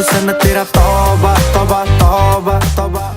सन तेरा तौबा तौबा तौबा तौबा।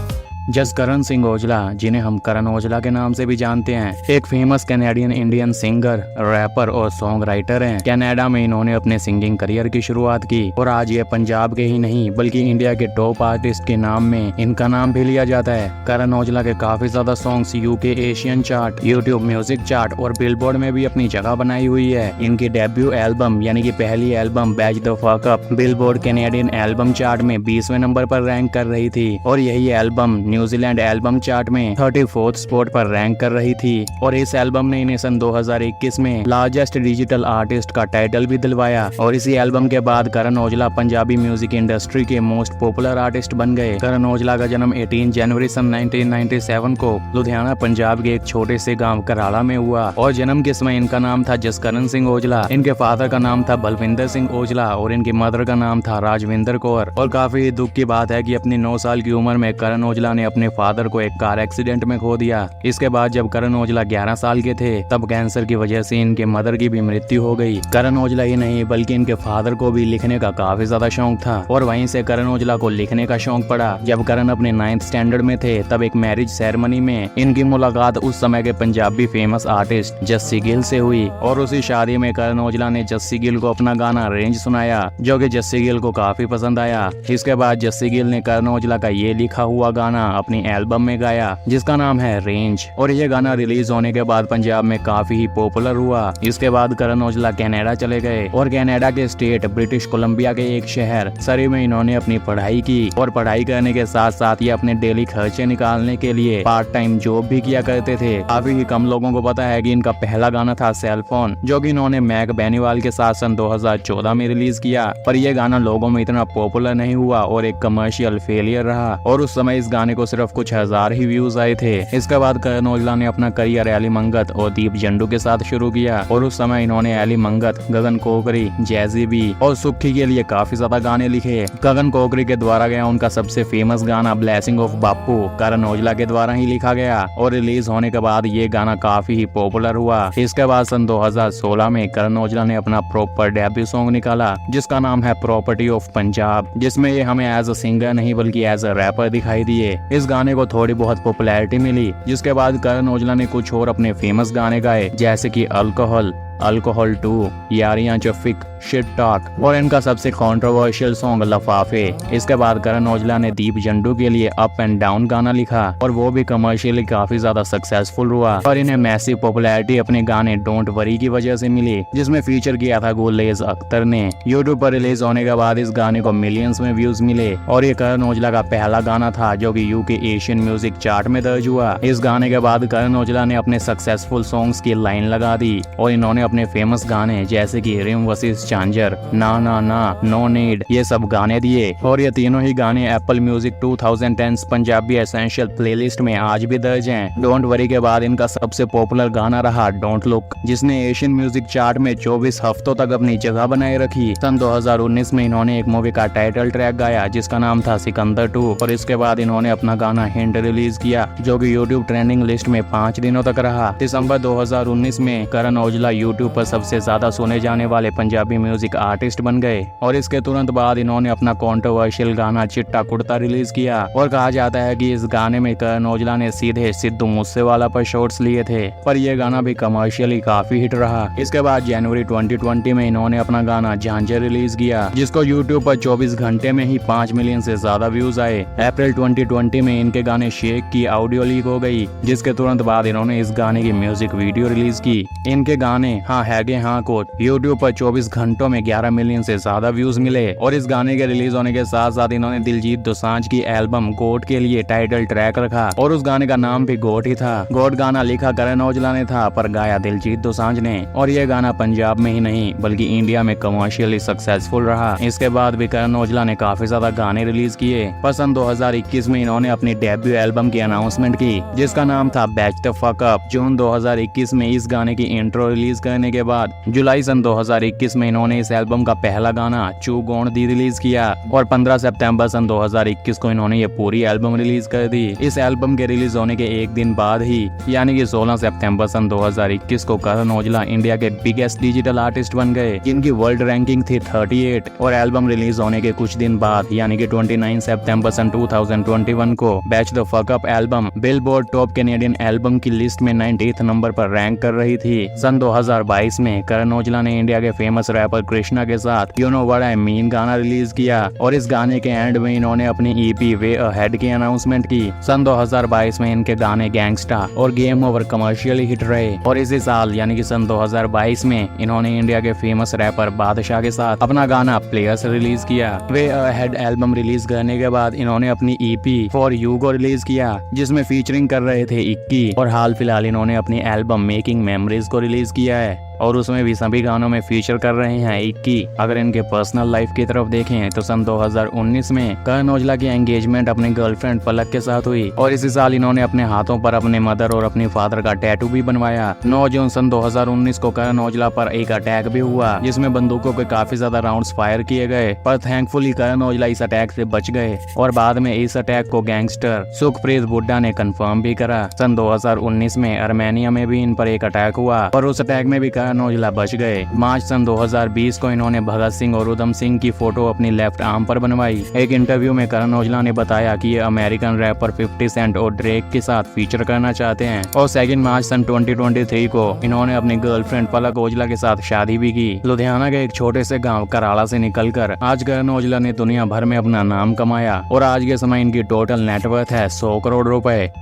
जसकरण सिंह औजला, जिन्हें हम करण औजला के नाम से भी जानते हैं, एक famous Canadian Indian singer, rapper और सॉन्ग राइटर हैं। कनाडा में इन्होंने अपने सिंगिंग करियर की शुरुआत की और आज ये पंजाब के ही नहीं बल्कि इंडिया के टॉप आर्टिस्ट के नाम में इनका नाम भी लिया जाता है। करण औजला के काफी ज्यादा songs UK Asian chart, YouTube music chart और बिलबोर्ड में भी अपनी जगह बनाई हुई है। इनकी डेब्यू एल्बम यानी कि पहली album batch the fuck up billboard Canadian album chart में 20वें नंबर पर रैंक कर रही थी और यही एल्बम न्यूजीलैंड एल्बम चार्ट में 34th स्पॉट पर रैंक कर रही थी। और इस एल्बम ने इन्हें सन 2021 में लार्जेस्ट डिजिटल आर्टिस्ट का टाइटल भी दिलवाया। और इसी एल्बम के बाद करण औजला पंजाबी म्यूजिक इंडस्ट्री के मोस्ट पॉपुलर आर्टिस्ट बन गए। करण औजला का जन्म 18 जनवरी सन 1997 को लुधियाना पंजाब के एक छोटे से गांव कराला में हुआ और जन्म के समय इनका नाम था जसकरण सिंह औजला। इनके फादर का नाम था बलविंदर सिंह औजला और इनकी मदर का नाम था राजविंदर कौर। और काफी दुख की बात है कि अपनी 9 साल की उम्र में करण औजला ने अपने फादर को एक कार एक्सीडेंट में खो दिया। इसके बाद जब करण औजला 11 साल के थे तब कैंसर की वजह से इनके मदर की भी मृत्यु हो गई। करण औजला ही नहीं बल्कि इनके फादर को भी लिखने का काफी ज्यादा शौक था और वहीं से करण औजला को लिखने का शौक पड़ा। जब करण अपने 9th स्टैंडर्ड में थे तब एक मैरिज सेरेमनी में इनकी मुलाकात उस समय के पंजाबी फेमस आर्टिस्ट जस्सी गिल से हुई और उसी शादी में करण औजला ने जस्सी गिल को अपना गाना रेंज सुनाया जो कि जस्सी गिल को काफी पसंद आया। इसके बाद जस्सी गिल ने करण औजला का ये लिखा हुआ गाना अपनी एल्बम में गाया जिसका नाम है रेंज। और ये गाना रिलीज होने के बाद पंजाब में काफी ही पॉपुलर हुआ। इसके बाद करण औजला कनाडा चले गए और कनाडा के स्टेट ब्रिटिश कोलंबिया के एक शहर सरी में इन्होंने अपनी पढ़ाई की और पढ़ाई करने के साथ साथ ये अपने डेली खर्चे निकालने के लिए पार्ट टाइम जॉब भी किया करते थे। काफी ही कम लोगों को पता है कि इनका पहला गाना था सेलफोन जो कि इन्होंने मैक बेनीवाल के साथ सन 2014 में रिलीज किया। पर यह गाना लोगों में इतना पॉपुलर नहीं हुआ और एक कमर्शियल फेलियर रहा और उस समय इस गाने को सिर्फ कुछ हजार ही व्यूज आए थे। इसके बाद करण औजला ने अपना करियर एली मंगत और दीप जंडू के साथ शुरू किया और उस समय इन्होंने एली मंगत, गगन कोकरी, जैजी बी और सुखी के लिए काफी ज्यादा गाने लिखे। गगन कोकरी के द्वारा गया उनका सबसे फेमस गाना ब्लेसिंग ऑफ बापू करण औजला के द्वारा ही लिखा गया और रिलीज होने के बाद ये गाना काफी ही पॉपुलर हुआ। इसके बाद सन 2016 में करण औजला ने अपना प्रॉपर डेब्यू सॉन्ग निकाला जिसका नाम है प्रॉपर्टी ऑफ पंजाब, जिसमें ये हमें एज अ सिंगर नहीं बल्कि एज अ रैपर दिखाई दिए। इस गाने को थोड़ी बहुत पॉपुलैरिटी मिली जिसके बाद करण औजला ने कुछ और अपने फेमस गाने गाए जैसे कि alcohol, alcohol 2, Yaariyan चफिक, shit talk और इनका सबसे कंट्रोवर्शियल सॉन्ग लफाफे। इसके बाद करण औजला ने दीप जंडू के लिए अप एंड डाउन गाना लिखा और वो भी कमर्शियली काफी ज्यादा सक्सेसफुल हुआ और इन्हें मैसिव पॉपुलैरिटी अपने गाने डोंट वरी की वजह से मिली जिसमें फीचर किया था गुलेज अख्तर ने। यूट्यूब पर रिलीज होने के बाद इस गाने को मिलियंस में व्यूज मिले और ये करण औजला का पहला गाना था जो कि यूके एशियन म्यूजिक चार्ट में दर्ज हुआ। इस गाने के बाद करण औजला ने अपने सक्सेसफुल सॉन्ग्स की लाइन लगा दी और इन्होंने अपने फेमस गाने जैसे कि रिम वर्सेस चांजर, ना ना ना, नो नीड ये सब गाने दिए और ये तीनों ही गाने Apple music 2010 Punjabi essential playlist में आज भी दर्ज हैं। डोंट वरी के बाद इनका सबसे पॉपुलर गाना रहा डोंट लुक जिसने एशियन म्यूजिक चार्ट में 24 हफ्तों तक अपनी जगह बनाए रखी। सन 2019 में इन्होंने एक मूवी का टाइटल ट्रैक गाया जिसका नाम था सिकंदर 2 और इसके बाद इन्होंने अपना गाना हिंट रिलीज किया जो कि यूट्यूब ट्रेंडिंग लिस्ट में 5 दिनों तक रहा। दिसंबर 2019 में करण औजला यूट्यूब पर सबसे ज्यादा सुने जाने वाले पंजाबी म्यूजिक आर्टिस्ट बन गए और इसके तुरंत बाद इन्होंने अपना कंट्रोवर्शियल गाना चिट्टा कुर्ता रिलीज किया और कहा जाता है कि इस गाने में करण औजला ने सीधे सिद्धू मूसेवाला पर शॉट्स लिए थे पर यह गाना भी कमर्शियली काफी हिट रहा। इसके बाद जनवरी 2020 में इन्होंने अपना गाना झांझर रिलीज किया जिसको यूट्यूब पर 24 घंटे में ही 5 मिलियन से ज्यादा व्यूज आए। अप्रैल 2020 में इनके गाने शेख की ऑडियो लीक हो गई जिसके तुरंत बाद इन्होंने इस गाने की म्यूजिक वीडियो रिलीज की। इनके गाने हाँ हैगे हाँ को यूट्यूब पर 24 घंटों में 11 मिलियन से ज्यादा व्यूज मिले और इस गाने के रिलीज होने के साथ साथ इन्होंने दिलजीत दोसांझ की एल्बम गोट के लिए टाइटल ट्रैक रखा और उस गाने का नाम भी गोट ही था। गोट गाना लिखा करण औजला ने था पर गाया दिलजीत दोसांझ ने और यह गाना पंजाब में ही नहीं बल्कि इंडिया में कमर्शियली सक्सेसफुल रहा। इसके बाद भी करण औजला ने काफी ज्यादा गाने रिलीज किए पर सन 2021 में इन्होंने अपनी डेब्यू एल्बम की अनाउंसमेंट की जिसका नाम था बैच द फक अप। जून 2021 में इस गाने की इंट्रो रिलीज करने के बाद जुलाई सन 2021 में इन्होंने इस एल्बम का पहला गाना चू गोण दी रिलीज किया और 15 सितंबर सन 2021 को इन्होंने ये पूरी एल्बम रिलीज कर दी। इस एल्बम के रिलीज होने के एक दिन बाद ही यानी कि 16 सितंबर सन 2021 को करण औजला इंडिया के बिगेस्ट डिजिटल आर्टिस्ट बन गए, जिनकी वर्ल्ड रैंकिंग थी 38। और एल्बम रिलीज होने के कुछ दिन बाद यानी कि 29 सितंबर सन 2021 को batch the fuck up album billboard top Canadian album की लिस्ट में 98th नंबर पर रैंक कर रही थी। सन 2022 में करण औजला ने इंडिया के फेमस रैपर कृष्णा के साथ you know what I mean गाना रिलीज किया और इस गाने के एंड में इन्होंने अपनी ईपी वे अहेड की अनाउंसमेंट की। सन 2022 में इनके गाने गैंगस्टा और गेम ओवर कमर्शियली हिट रहे और इसी साल यानी कि सन 2022 में इन्होंने इंडिया के फेमस रैपर बादशाह के साथ अपना गाना प्लेयर्स रिलीज किया। वे अहेड एल्बम रिलीज करने के बाद इन्होंने अपनी ईपी फॉर यू को रिलीज किया जिसमें फीचरिंग कर रहे थे इक्की और हाल फिलहाल इन्होंने अपनी एल्बम मेकिंग मेमोरीज को रिलीज किया है और उसमें भी सभी गानों में फीचर कर रहे हैं इक्की। अगर इनके पर्सनल लाइफ की तरफ देखें तो सन 2019 में करण औजला की एंगेजमेंट अपनी गर्लफ्रेंड पलक के साथ हुई और इसी साल इन्होंने अपने हाथों पर अपने मदर और अपनी फादर का टैटू भी बनवाया। 9 जून सन 2019 को करण औजला पर एक अटैक भी हुआ जिसमें बंदूकों के काफी ज्यादा राउंड्स फायर किए गए, पर थैंकफुली करण औजला इस अटैक से बच गए और बाद में इस अटैक को गैंगस्टर सुखप्रीत बुड्ढा ने कंफर्म भी करा। सन 2019 में आर्मेनिया में भी इन पर एक अटैक हुआ और उस अटैक में भी करण औजला बच गए। मार्च सन 2020 को इन्होंने भगत सिंह और उधम सिंह की फोटो अपनी लेफ्ट आर्म पर बनवाई। एक इंटरव्यू में करण औजला ने बताया कि ये अमेरिकन रैपर 50 सेंट और ड्रेक के साथ फीचर करना चाहते हैं। और 2 मार्च सन 2023 को इन्होंने अपनी गर्लफ्रेंड पलक औजला के साथ शादी भी की। लुधियाना के एक छोटे से गाँव कराला से निकलकर आज करण औजला ने दुनिया भर में अपना नाम कमाया और आज के समय इनकी टोटल नेटवर्थ है 100 करोड़ रुपए।